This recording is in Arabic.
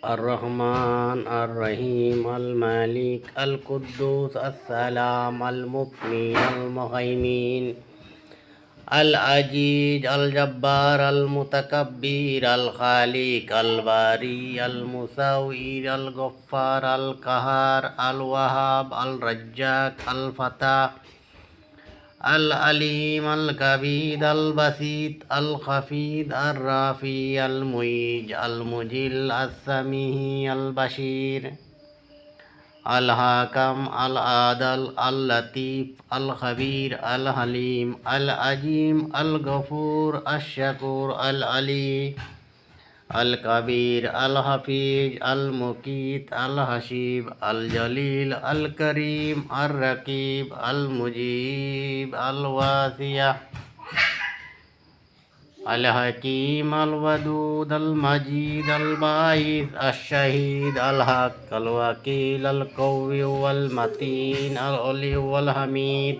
الرحمن الرحيم المالك القدوس السلام المؤمن المهيمن العزيز الجبار المتكبر الخالق الباري المساوي الغفار القهار الوهاب الرزاق الفتاح العليم الكبير البسيط الخفيض الرافي المعيد المذل السميع البشير الحاكم العادل اللطيف الخبير الحليم العظيم الغفور الشكور العلي الكبير الحفيظ المقيت الحسيب الجليل الكريم الرقيب المجيب الواسع الحكيم الودود المجيد الباعث الشهيد الحق الوكيل القوي والمتين العلي والحميد